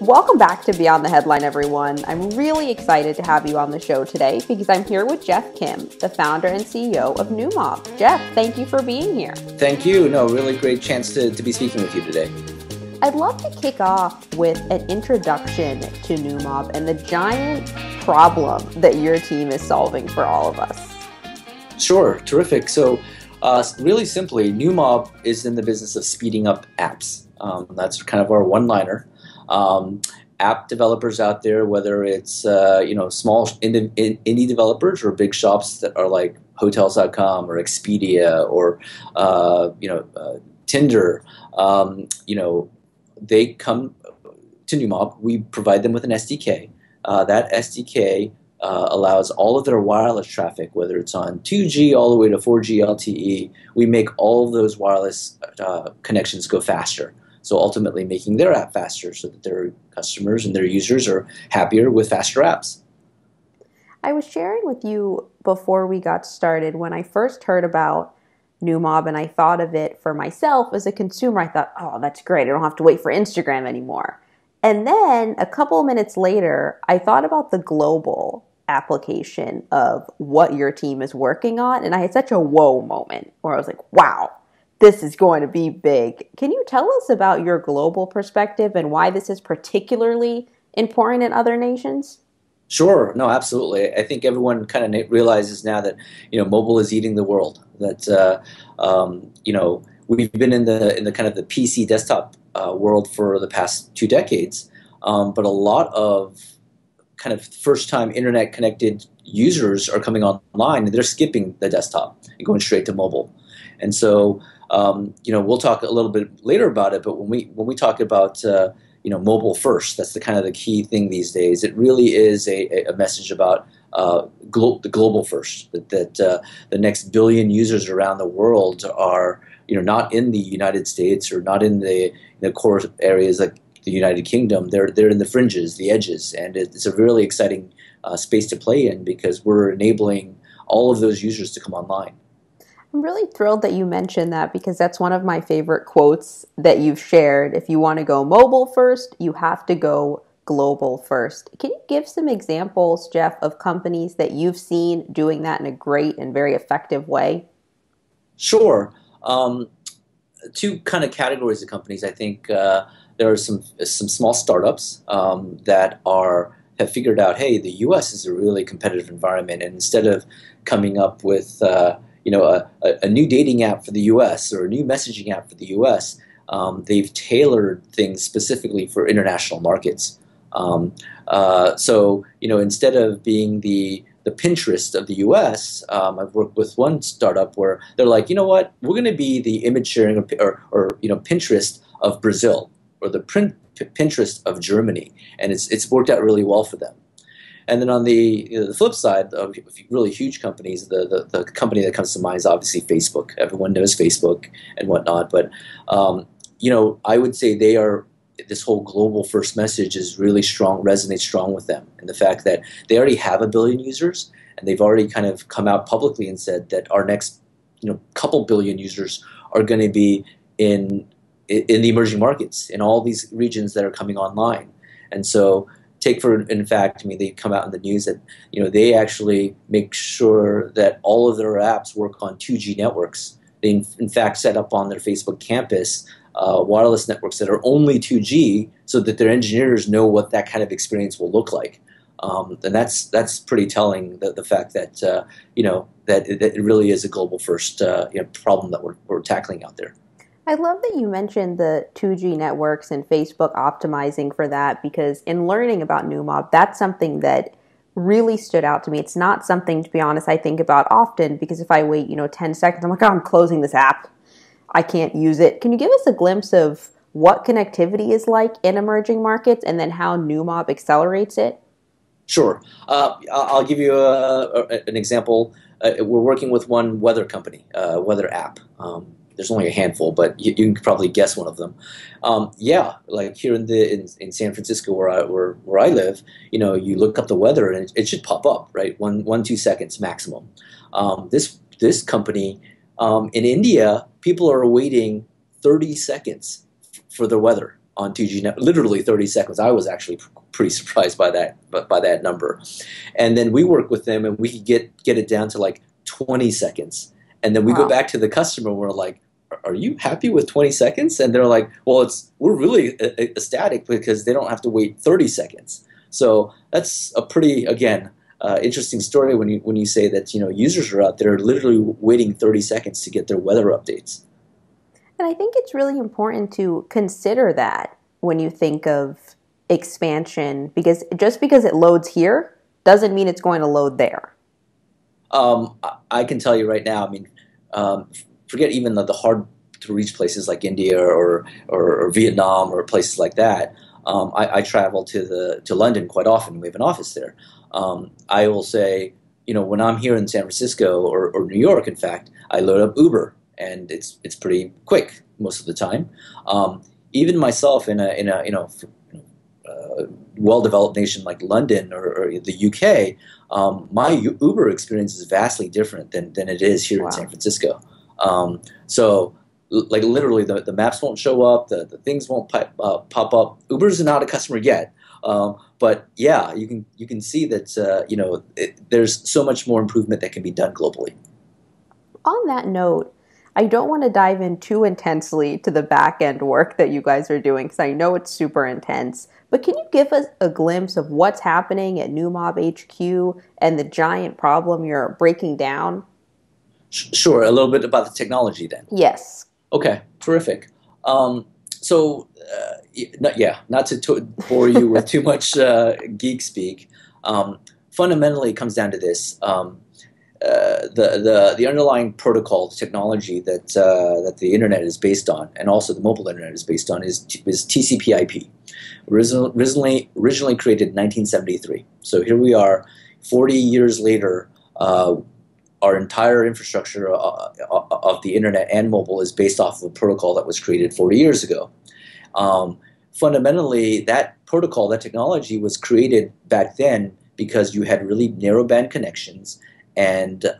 Welcome back to Beyond the Headline, everyone. I'm really excited to have you on the show today because I'm here with Jeff Kim, the founder and CEO of Neumob. Jeff, thank you for being here. Thank you. No, really great chance to be speaking with you today. I'd love to kick off with an introduction to Neumob and the giant problem that your team is solving for all of us. Sure, terrific. So really simply, Neumob is in the business of speeding up apps. That's kind of our one-liner. App developers out there, whether it's small indie developers or big shops that are like Hotels.com or Expedia or Tinder, they come to Neumob. We provide them with an SDK. That SDK allows all of their wireless traffic, whether it's on 2G all the way to 4G LTE. We make all of those wireless connections go faster. So ultimately making their app faster so that their customers and their users are happier with faster apps. I was sharing with you before we got started, when I first heard about Neumob and I thought of it for myself as a consumer, I thought, oh, that's great. I don't have to wait for Instagram anymore. And then a couple of minutes later, I thought about the global application of what your team is working on. And I had such a whoa moment where I was like, wow, this is going to be big. Can you tell us about your global perspective and why this is particularly important in other nations? Sure. No, absolutely. I think everyone kind of realizes now that mobile is eating the world. That we've been in the kind of the PC desktop world for the past 2 decades, but a lot of kind of first-time internet-connected users are coming online and they're skipping the desktop and going straight to mobile. And so we'll talk a little bit later about it. But when we talk about mobile first, that's the kind of the key thing these days. It really is a message about the global first. That the next billion users around the world are not in the United States or not in the core areas like the United Kingdom. They're in the fringes, the edges, and it's a really exciting space to play in because we're enabling all of those users to come online. I'm really thrilled that you mentioned that because that's one of my favorite quotes that you've shared. If you want to go mobile first, you have to go global first. Can you give some examples, Jeff, of companies that you've seen doing that in a great and very effective way? Sure. 2 kind of categories of companies. I think there are some small startups that have figured out, hey, the U.S. is a really competitive environment, and instead of coming up with a new dating app for the U.S. or a new messaging app for the U.S., they've tailored things specifically for international markets. So instead of being the Pinterest of the U.S., I've worked with one startup where they're like, you know what, we're going to be the image sharing or Pinterest of Brazil or the Pinterest of Germany, and it's worked out really well for them. And then on the flip side of really huge companies, the company that comes to mind is obviously Facebook. Everyone knows Facebook and whatnot. But, I would say this whole global first message is really strong, resonates strong with them. And the fact that they already have 1 billion users and they've already kind of come out publicly and said that our next, couple billion users are going to be in the emerging markets, in all these regions that are coming online. And so they come out in the news that they actually make sure that all of their apps work on 2G networks. They in fact set up on their Facebook campus wireless networks that are only 2G, so that their engineers know what that kind of experience will look like. And that's pretty telling. The fact that that it really is a global first problem that we're tackling out there. I love that you mentioned the 2G networks and Facebook optimizing for that, because in learning about Neumob, that's something that really stood out to me. It's not something, to be honest, I think about often, because if I wait 10 seconds, I'm like, oh, I'm closing this app. I can't use it. Can you give us a glimpse of what connectivity is like in emerging markets and then how Neumob accelerates it? Sure. I'll give you an example. We're working with one weather company, weather app. There's only a handful, but you can probably guess one of them. Like here in San Francisco, where I live, you look up the weather and it should pop up, right? 1-2 seconds maximum. This company in India, people are waiting 30 seconds for the weather on 2G net, literally 30 seconds. I was actually pretty surprised by that number. And then we work with them, and we could get it down to like 20 seconds. And then we go Wow. back to the customer, and we're like, "Are you happy with 20 seconds?" And they're like, "Well, we're really ecstatic because they don't have to wait 30 seconds." So that's a pretty, again, interesting story when you say that users are out there literally waiting 30 seconds to get their weather updates. And I think it's really important to consider that when you think of expansion, because just because it loads here doesn't mean it's going to load there. I can tell you right now. I mean, forget even the hard to reach places like India or Vietnam or places like that. I travel to London quite often. We have an office there. I will say, when I'm here in San Francisco or New York, in fact, I load up Uber, and it's pretty quick most of the time. Even myself in a well-developed nation like London or the UK, my Uber experience is vastly different than it is here in San Wow. Francisco. So, like literally, the maps won't show up, the things won't pop up. Uber's not a customer yet, but yeah, you can see that there's so much more improvement that can be done globally. On that note, I don't want to dive in too intensely to the back end work that you guys are doing because I know it's super intense. But can you give us a glimpse of what's happening at Neumob HQ and the giant problem you're breaking down? Sure, a little bit about the technology then. Yes. Okay, terrific. So, not to bore you with too much geek speak. Fundamentally, it comes down to this: the underlying protocol, the technology that the internet is based on, and also the mobile internet is based on, is TCP/IP. Originally created in 1973. So here we are, 40 years later. Our entire infrastructure of the internet and mobile is based off of a protocol that was created 40 years ago. Fundamentally, that protocol, that technology was created back then because you had really narrowband connections, and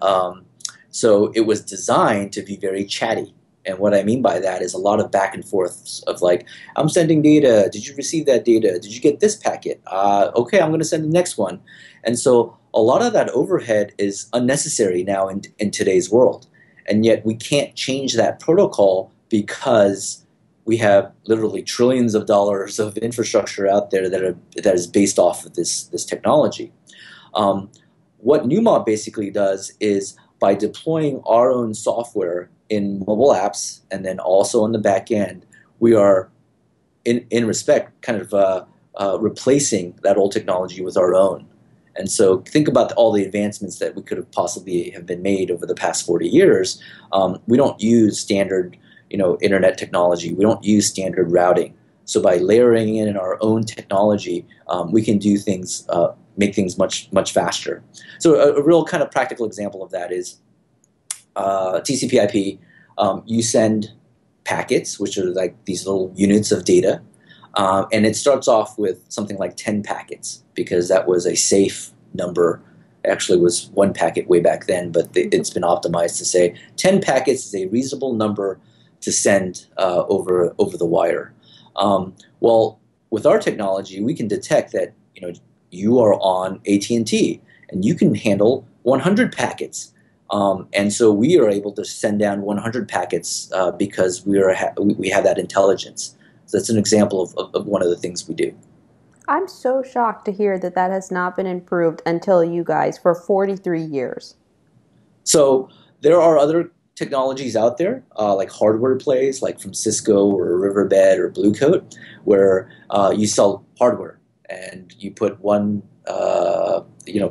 so it was designed to be very chatty. And what I mean by that is a lot of back and forth of like, I'm sending data. Did you receive that data? Did you get this packet? Okay, I'm going to send the next one. And so a lot of that overhead is unnecessary now in today's world. And yet we can't change that protocol because we have literally trillions of dollars of infrastructure out there that is based off of this technology. What Neumob basically does is by deploying our own software in mobile apps and then also on the back end, we are, in respect, kind of replacing that old technology with our own. And so think about all the advancements that we could have possibly have been made over the past 40 years. We don't use standard internet technology. We don't use standard routing. So by layering in our own technology, we can do things, make things much faster. So a real kind of practical example of that is TCP/IP. You send packets, which are like these little units of data, and it starts off with something like 10 packets because that was a safe number. Actually, it was one packet way back then, but it's been optimized to say 10 packets is a reasonable number to send over the wire. Well, with our technology, we can detect that you are on AT&T and you can handle 100 packets. And so we are able to send down 100 packets because we have that intelligence. So that's an example of one of the things we do. I'm so shocked to hear that that has not been improved until you guys for 43 years. So there are other technologies out there, like hardware plays, like from Cisco or Riverbed or Bluecoat, where you sell hardware and you put one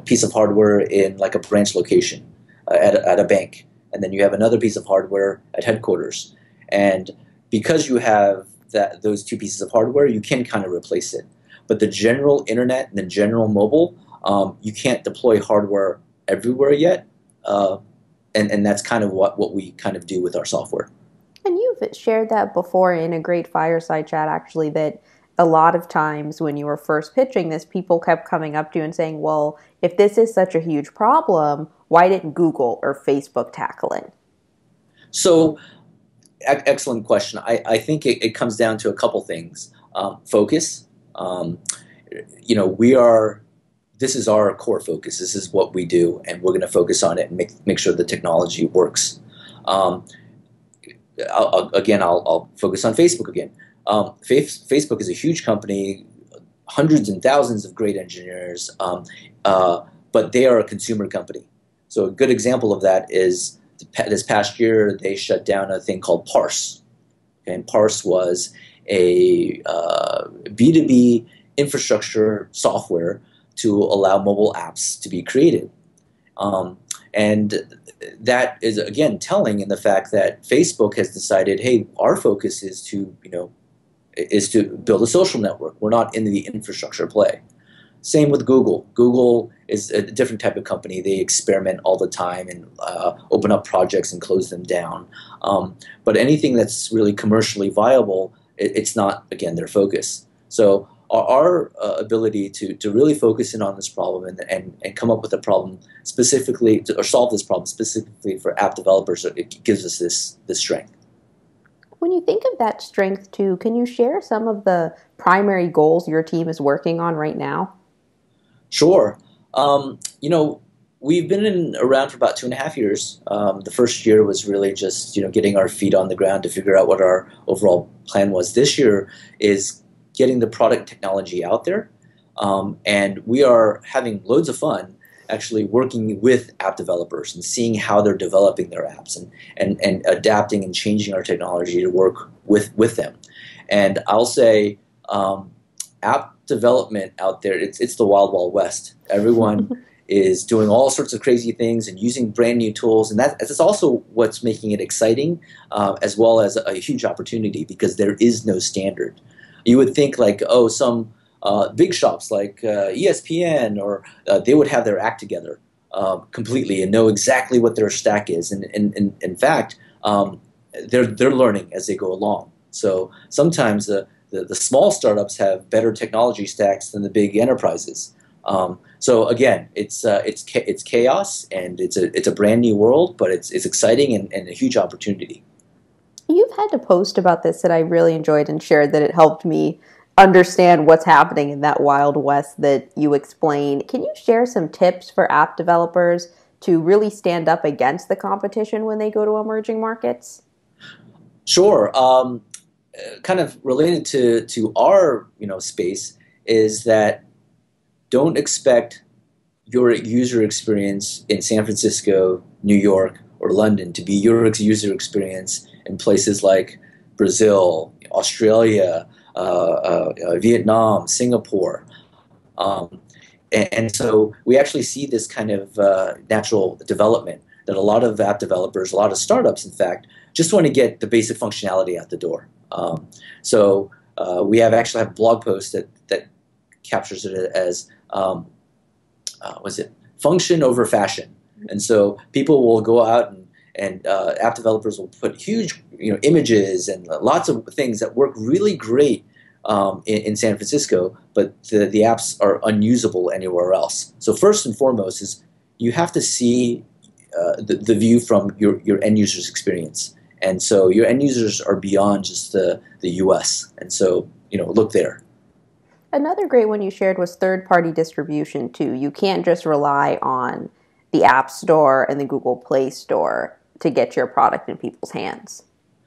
piece of hardware in like a branch location at a bank, and then you have another piece of hardware at headquarters. And because you have those two pieces of hardware, you can kind of replace it. But the general internet and the general mobile, you can't deploy hardware everywhere yet. And that's kind of what we kind of do with our software. And you've shared that before in a great fireside chat, actually, that a lot of times when you were first pitching this, people kept coming up to you and saying, well, if this is such a huge problem, why didn't Google or Facebook tackle it? So, excellent question. I think it comes down to a couple things. focus. You know, we are. This is our core focus. This is what we do, and we're going to focus on it and make sure the technology works. Um, I'll focus on Facebook again. Facebook is a huge company, hundreds and thousands of great engineers, but they are a consumer company. So a good example of that is this past year they shut down a thing called Parse. Okay, and Parse was a B2B infrastructure software to allow mobile apps to be created. And that is again telling in the fact that Facebook has decided, hey, our focus is to build a social network. We're not in the infrastructure play. Same with Google. Google is a different type of company. They experiment all the time and open up projects and close them down. But anything that's really commercially viable, it's not, again, their focus. So our ability to really focus in on this problem and come up with a problem specifically, or solve this problem specifically for app developers, it gives us this strength. When you think of that strength too, can you share some of the primary goals your team is working on right now? Sure. You know, we've been around for about 2.5 years. The first year was really just, getting our feet on the ground to figure out what our overall plan was. This year is getting the product technology out there. And we are having loads of fun actually working with app developers and seeing how they're developing their apps and adapting and changing our technology to work with them. And I'll say app development out there, it's the wild, wild west. Everyone is doing all sorts of crazy things and using brand new tools, and that's also what's making it exciting, as well as a huge opportunity because there is no standard. You would think like, oh, some big shops like ESPN or they would have their act together completely and know exactly what their stack is, and in fact, they're learning as they go along. So sometimes the small startups have better technology stacks than the big enterprises. So again, it's chaos and it's a brand new world, but it's exciting and a huge opportunity. You've had a post about this that I really enjoyed and shared that it helped me understand what's happening in that Wild West that you explained. Can you share some tips for app developers to really stand up against the competition when they go to emerging markets? Sure. Kind of related to our space is that don't expect your user experience in San Francisco, New York, or London to be your user experience in places like Brazil, Australia, Vietnam, Singapore. And so we actually see this kind of natural development that a lot of app developers, a lot of startups, in fact, just want to get the basic functionality out the door. So we actually have a blog post that captures it as was it function over fashion, and so people will go out and app developers will put huge images and lots of things that work really great in San Francisco, but the apps are unusable anywhere else. So first and foremost is you have to see the view from your end user's experience. And so your end users are beyond just the US. And so, look there. Another great one you shared was third-party distribution too. You can't just rely on the App Store and the Google Play Store to get your product in people's hands.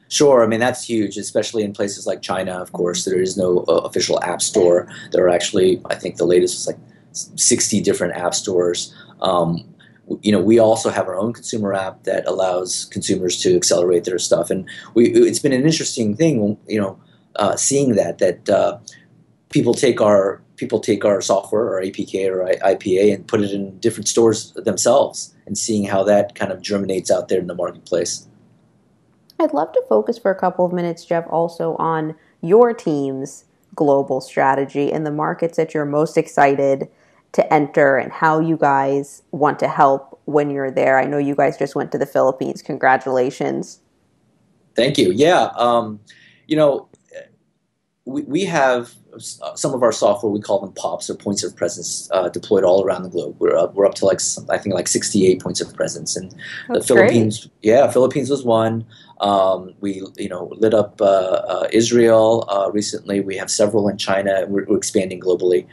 Sure. I mean, that's huge, especially in places like China, of course. There is no official app store. There are actually, I think the latest was like 60 different app stores. We also have our own consumer app that allows consumers to accelerate their stuff. And it's been an interesting thing, seeing that people take our software or APK or IPA and put it in different stores themselves and seeing how that kind of germinates out there in the marketplace. I'd love to focus for a couple of minutes, Jeff, also on your team's global strategy and the markets that you're most excited to enter and how you guys want to help when you're there. I know you guys just went to the Philippines. Congratulations. Thank you. Yeah. We have some of our software, we call them POPs or points of presence, deployed all around the globe. We're up to like I think like 68 points of presence, and the That's great. Philippines. Yeah, Philippines was one. We lit up Israel recently. We have several in China, and we're expanding globally.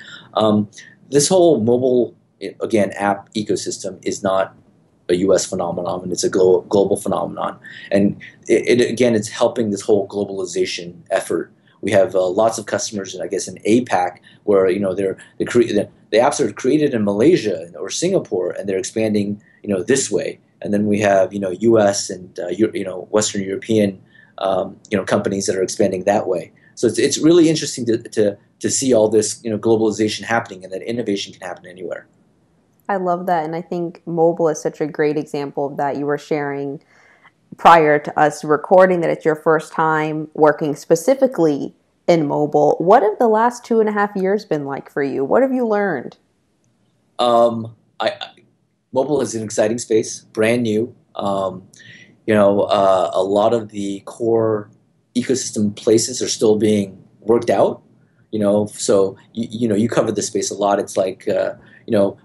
This whole mobile again app ecosystem is not a U.S. phenomenon, and it's a global phenomenon. And again, it's helping this whole globalization effort. We have lots of customers, I guess, in APAC, where the apps are created in Malaysia or Singapore, and they're expanding, this way. And then we have, U.S. and Western European, companies that are expanding that way. So it's really interesting to see all this, globalization happening, and that innovation can happen anywhere. I love that. And I think mobile is such a great example of that. You were sharing prior to us recording that it's your first time working specifically in mobile. What have the last 2.5 years been like for you? What have you learned? I Mobile is an exciting space, brand new. A lot of the core ecosystem places are still being worked out. So you cover the space a lot. It's like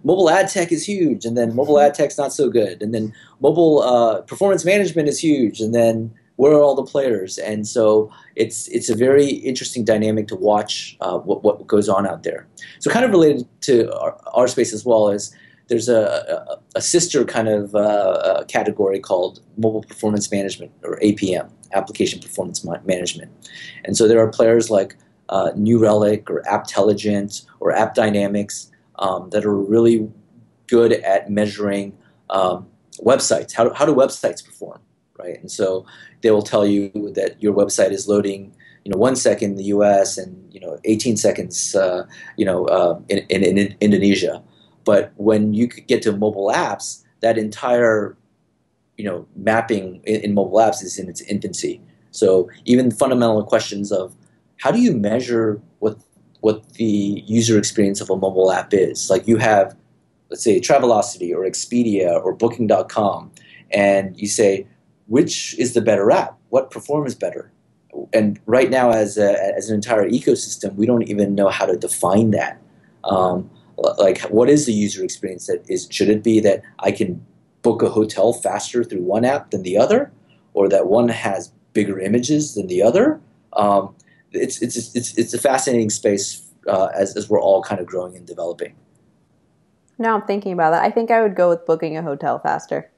mobile ad tech is huge, and then mobile ad tech's not so good, and then mobile performance management is huge, and then where are all the players? And so it's a very interesting dynamic to watch what goes on out there. So kind of related to our space as well is there's a sister kind of category called mobile performance management, or APM, application performance management. And so there are players like New Relic or AppTelligent or App Dynamics that are really good at measuring websites. How do websites perform, right? And so they will tell you that your website is loading, 1 second in the U.S. and 18 seconds, in Indonesia. But when you could get to mobile apps, that entire mapping in mobile apps is in its infancy. So even fundamental questions of how do you measure what the user experience of a mobile app is? Like you have, let's say, Travelocity or Expedia or Booking.com, and you say, which is the better app? What performs better? And right now, as an entire ecosystem, we don't even know how to define that. Like, what is the user experience? Should it be that I can book a hotel faster through one app than the other, or that one has bigger images than the other? It's a fascinating space as we're all kind of growing and developing. Now I'm thinking about that. I think I would go with booking a hotel faster.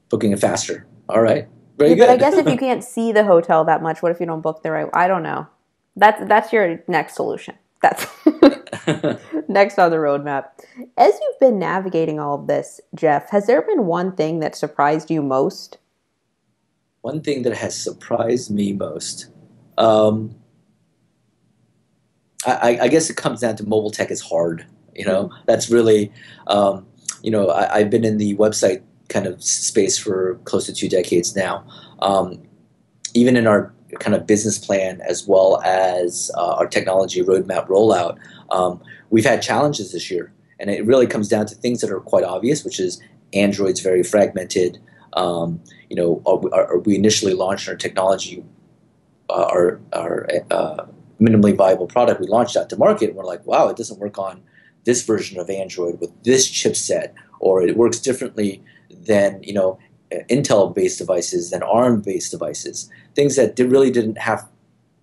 Booking it faster. All right. Very Yeah, but I good. guess if you can't see the hotel that much, what if you don't book the right? I don't know. That's your next solution. That's next on the roadmap. As you've been navigating all of this, Jeff, has there been one thing that surprised you most? One thing that has surprised me most, um, I guess it comes down to mobile tech is hard. That's really, I've been in the website kind of space for close to 2 decades now. Even in our kind of business plan as well as our technology roadmap rollout, we've had challenges this year. And it really comes down to things that are quite obvious, which is Android's very fragmented. We initially launched our technology, our minimally viable product. We launched that to market, and we're like, wow, it doesn't work on this version of Android with this chipset, or it works differently than Intel-based devices than ARM-based devices. Things that really didn't have,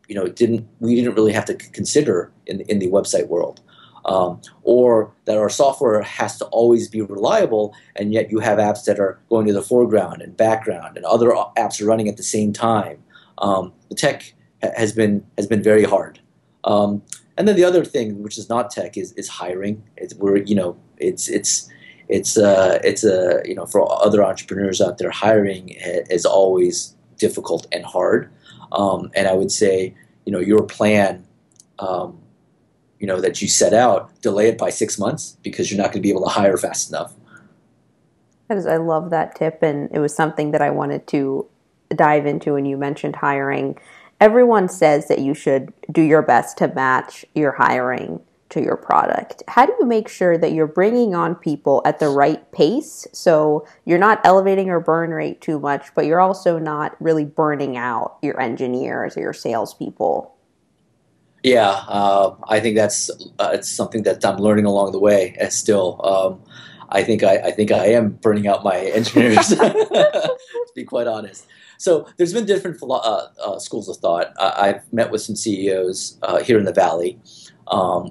we didn't really have to consider in the website world. Or that our software has to always be reliable, and yet you have apps that are going to the foreground and background, and other apps are running at the same time. The tech has been very hard. And then the other thing, which is not tech, is hiring. For other entrepreneurs out there, hiring is always difficult and hard. And I would say, your plan, that you set out, delay it by 6 months because you're not going to be able to hire fast enough. I love that tip, and it was something that I wanted to dive into when you mentioned hiring. Everyone says that you should do your best to match your hiring to your product. How do you make sure that you're bringing on people at the right pace so you're not elevating your burn rate too much, but you're also not really burning out your engineers or your salespeople? Yeah, I think that's it's something that I'm learning along the way. And still, I think I am burning out my engineers, to be quite honest. So there's been different schools of thought. I've met with some CEOs here in the Valley,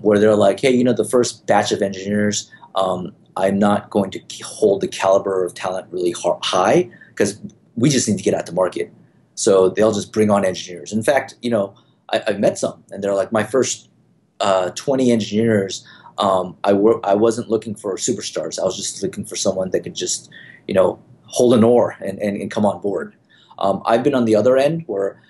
where they're like, "Hey, the first batch of engineers, I'm not going to hold the caliber of talent really high because we just need to get out to market. So they'll just bring on engineers. In fact, I've met some, and they're like my first 20 engineers. I wasn't looking for superstars. I was just looking for someone that could just, hold an oar and come on board. I've been on the other end where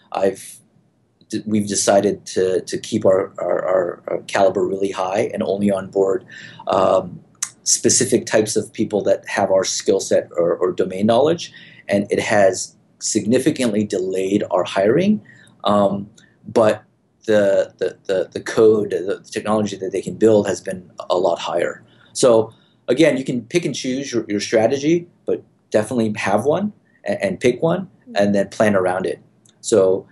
we've decided to keep our caliber really high and only on board specific types of people that have our skill set or domain knowledge, and it has significantly delayed our hiring. But the code, the technology that they can build has been a lot higher. So again, you can pick and choose your strategy, but definitely have one and pick one and then plan around it. So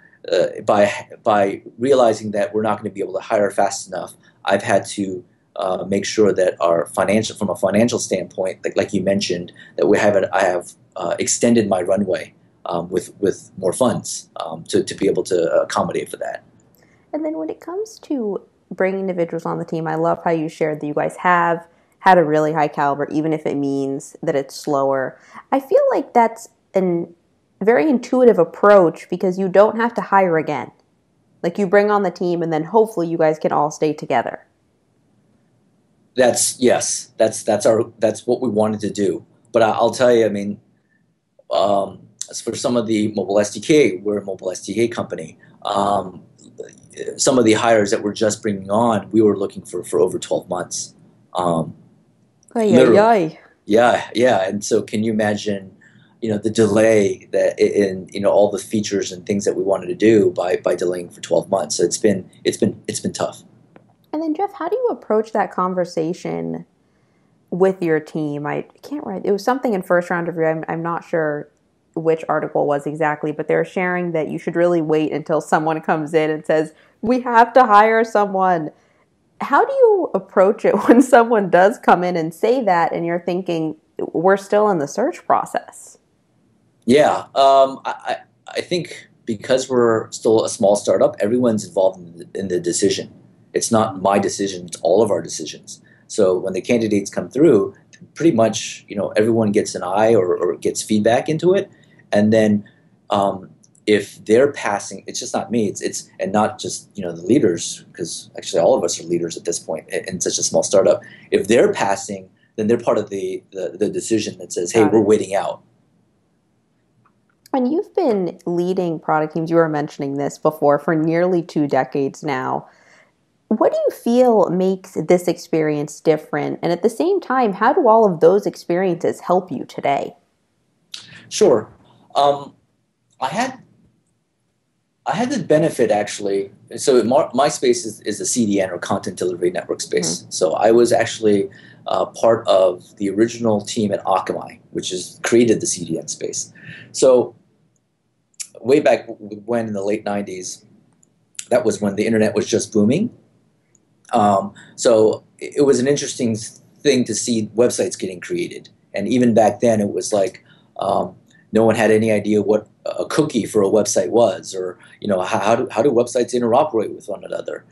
by realizing that we're not going to be able to hire fast enough, I've had to make sure that from a financial standpoint, like you mentioned, that I have extended my runway with more funds to be able to accommodate for that. And then when it comes to bringing individuals on the team, I love how you shared that you guys have had a really high caliber, even if it means that it's slower. I feel like that's a very intuitive approach because you don't have to hire again. Like you bring on the team and then hopefully you guys can all stay together. Yes, that's what we wanted to do. But I'll tell you, I mean, as for some of the mobile SDK, we're a mobile SDK company. Some of the hires that we're just bringing on, we were looking for over 12 months. Um, Ay, ay, Literally. ay. Yeah, yeah. And so can you imagine, the delay that in, all the features and things that we wanted to do by delaying for 12 months. So it's been tough. And then, Jeff, how do you approach that conversation with your team? I can't write. It was something in first round review. I'm not sure which article was exactly, but they're sharing that you should really wait until someone comes in and says, we have to hire someone. How do you approach it when someone does come in and say that and you're thinking, we're still in the search process? Yeah, I think because we're still a small startup, everyone's involved in the decision. It's not my decision; it's all of our decisions. So when the candidates come through, pretty much everyone gets an eye or gets feedback into it, and then if they're passing, it's just not me. It's and not just the leaders, because actually all of us are leaders at this point in such a small startup. If they're passing, then they're part of the decision that says, "Hey, Got we're it. waiting out." And you've been leading product teams, you were mentioning this before, for nearly 2 decades now. What do you feel makes this experience different? And at the same time, how do all of those experiences help you today? Sure. Um, I had I had the benefit actually. So my space is the CDN or Content Delivery Network space. Mm-hmm. So I was actually part of the original team at Akamai, which has created the CDN space. So way back when in the late '90s, that was when the internet was just booming. So it was an interesting thing to see websites getting created. And even back then, it was like no one had any idea what a cookie for a website was, or how do websites interoperate with one another.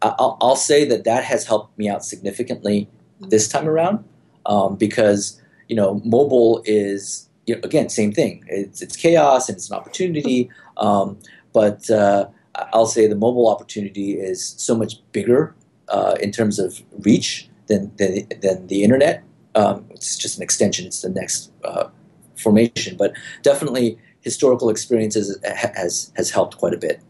I'll say that has helped me out significantly this time around because mobile is again same thing. It's chaos and it's an opportunity, but I'll say the mobile opportunity is so much bigger in terms of reach than the internet. It's just an extension. It's the next formation, but definitely historical experiences has helped quite a bit.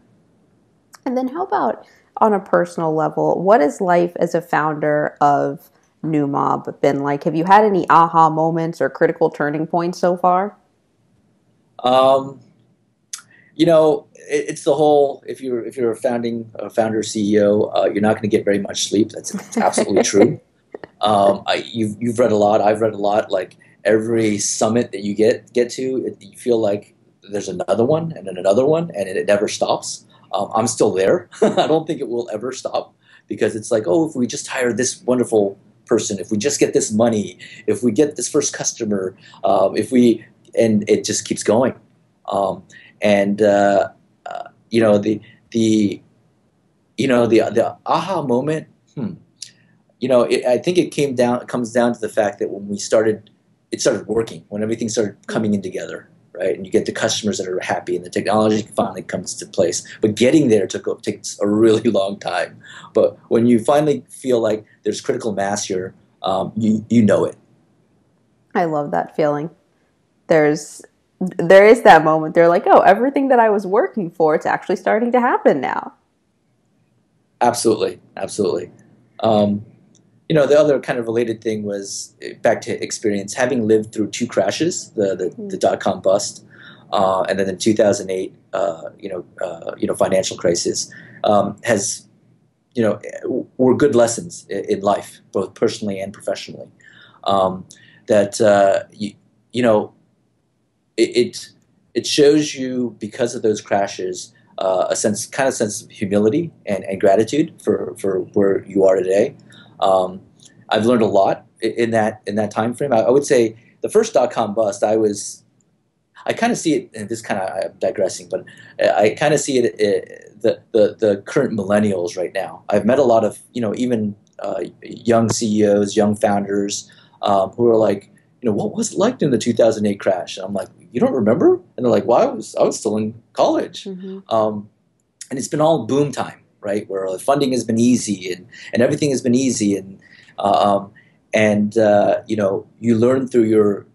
And then how about on a personal level? What has life as a founder of Neumob been like? Have you had any aha moments or critical turning points so far? Um, it's the whole. If you're a founder CEO, you're not going to get very much sleep. That's absolutely true. You've read a lot. I've read a lot. Like every summit that you get to, you feel like there's another one and then another one, and it never stops. I'm still there. I don't think it will ever stop because it's like, oh, if we just hire this wonderful person, if we just get this money, if we get this first customer, if we, and it just keeps going. Um, and you know the the aha moment. I think it comes down to the fact that when it started working, when everything started coming in together, right? And you get the customers that are happy, and the technology finally comes to place. But getting there takes a really long time. But when you finally feel like there's critical mass here, you know it. I love that feeling. There's there is that moment. They're like, oh, everything that I was working for, it's actually starting to happen now. Absolutely, absolutely. Um, the other kind of related thing was back to experience, having lived through two crashes, the dot-com bust, and then the 2008, financial crisis, has, were good lessons in life, both personally and professionally. Um, that you know, it it shows you because of those crashes a sense of humility and gratitude for where you are today. Um, I've learned a lot in that time frame. I would say the first dot-com bust, I kind of see it, and this kind of I'm digressing, but I kind of see it the current millennials right now. I've met a lot of even young CEOs, young founders who are like, what was it like in the 2008 crash? And I'm like, you don't remember? And they're like, well, I was still in college, and it's been all boom time, right? Where the funding has been easy and everything has been easy, and you learn through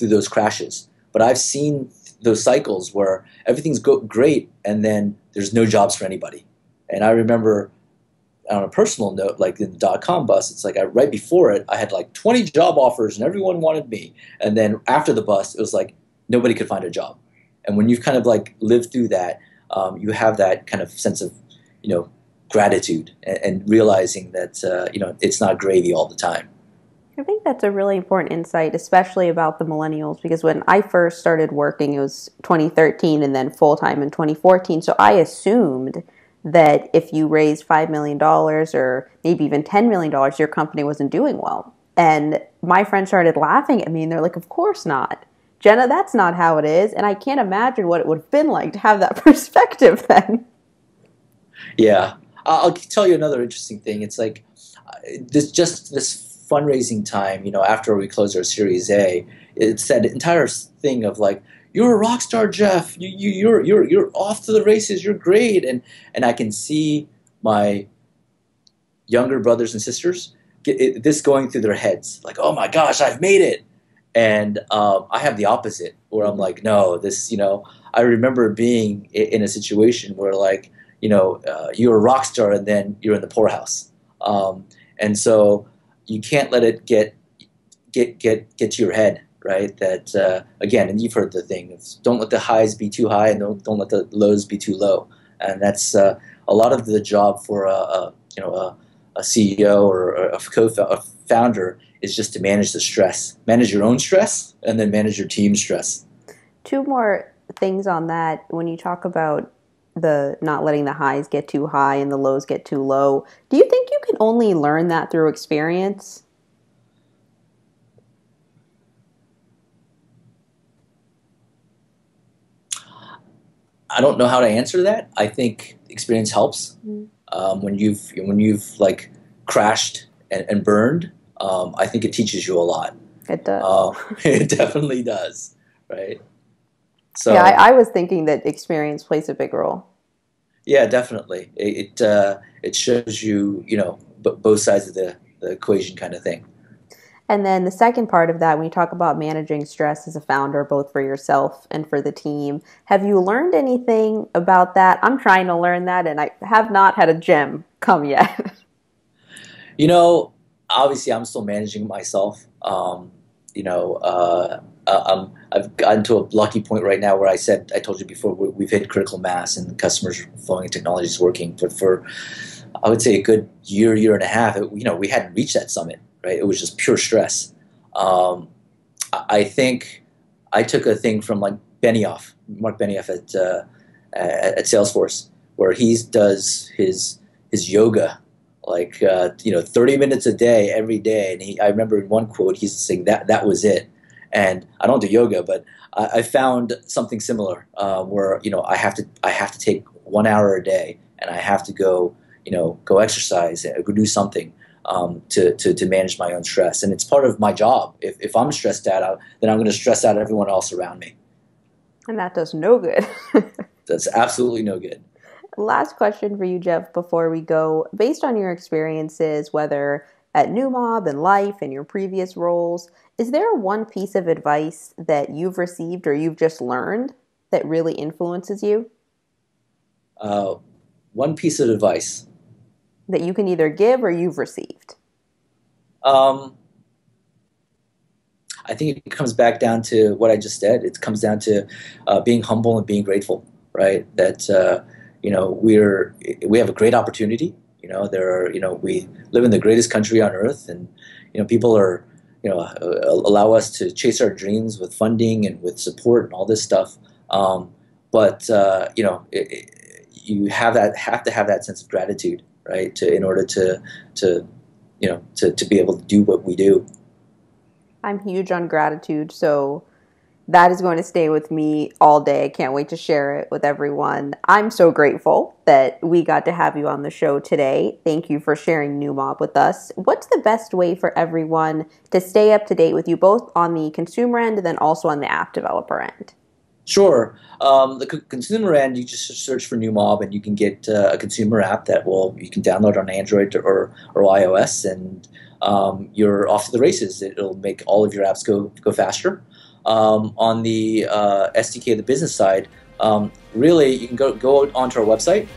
those crashes. But I've seen those cycles where everything's great, and then there's no jobs for anybody. And I remember on a personal note, like in the dot-com bust, it's like right before it, I had like 20 job offers and everyone wanted me. And then after the bust, it was like nobody could find a job. And when you've kind of like lived through that, you have that kind of sense of, gratitude and realizing that, it's not gravy all the time. I think that's a really important insight, especially about the millennials, because when I first started working, it was 2013 and then full time in 2014. So I assumed that if you raised $5 million dollars or maybe even $10 million, dollars, your company wasn't doing well. And my friends started laughing at me and they're like, of course not. Jenna, that's not how it is. And I can't imagine what it would have been like to have that perspective then. Yeah. I'll tell you another interesting thing. It's like this fundraising time, after we closed our Series A, it's that entire thing of like, you're a rock star, Jeff. You're off to the races. You're great, and I can see my younger brothers and sisters this going through their heads, like, oh my gosh, I've made it. And I have the opposite, where I'm like, no, this, I remember being in a situation where like, you're a rock star and then you're in the poorhouse, and so you can't let it get to your head, right? That again, and you've heard the thing: don't let the highs be too high, and don't let the lows be too low. And that's a lot of the job for a CEO or a founder is just to manage the stress, manage your own stress, and then manage your team's stress. Two more things on that. When you talk about the not letting the highs get too high and the lows get too low, do you think you can only learn that through experience? I don't know how to answer that. I think experience helps. When you've like crashed and burned. I think it teaches you a lot. It does. It definitely does, right? So Yeah, I was thinking that experience plays a big role. yeah, definitely. It shows you both sides of the equation kind of thing. And then the second part of that, when you talk about managing stress as a founder, both for yourself and for the team, have you learned anything about that? I'm trying to learn that, and I have not had a gem come yet. Obviously, I'm still managing myself. I've gotten to a lucky point right now where I told you before, we've hit critical mass and customers are flowing and technology is working. But for, I would say, a good year and a half, we hadn't reached that summit, right? It was just pure stress. I think I took a thing from like Mark Benioff at Salesforce, where he does his yoga, like 30 minutes a day every day. And I remember in one quote he's saying that was it. And I don't do yoga, but I found something similar where I have to take 1 hour a day, and I have to go exercise, go do something to manage my own stress. And it's part of my job. If I'm stressed out, then I'm going to stress out everyone else around me. And that does no good. That's absolutely no good. Last question for you, Jeff, before we go. Based on your experiences, whether at Neumob and life and your previous roles, is there one piece of advice that you've received or you've just learned that really influences you? One piece of advice that you can either give or you've received? I think it comes back down to what I just said. It comes down to being humble and being grateful, right? That we have a great opportunity. We live in the greatest country on earth, and people are allow us to chase our dreams with funding and with support and all this stuff. You have to have that sense of gratitude, right? In order to be able to do what we do. I'm huge on gratitude, so that is going to stay with me all day. I can't wait to share it with everyone. I'm so grateful that we got to have you on the show today. Thank you for sharing Neumob with us. What's the best way for everyone to stay up to date with you, both on the consumer end and then also on the app developer end? Sure. The consumer end, you just search for Neumob, and you can get a consumer app that you can download on Android or iOS, and you're off to the races. It'll make all of your apps go faster. On the SDK, the business side, really you can go onto our website,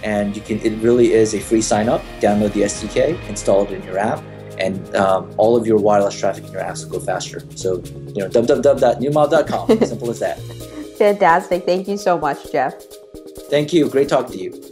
and it really is a free sign up. Download the SDK, install it in your app, and all of your wireless traffic in your apps will go faster. So www.neumob.com. Simple as that. Fantastic. Thank you so much, Jeff. Thank you. Great talking to you.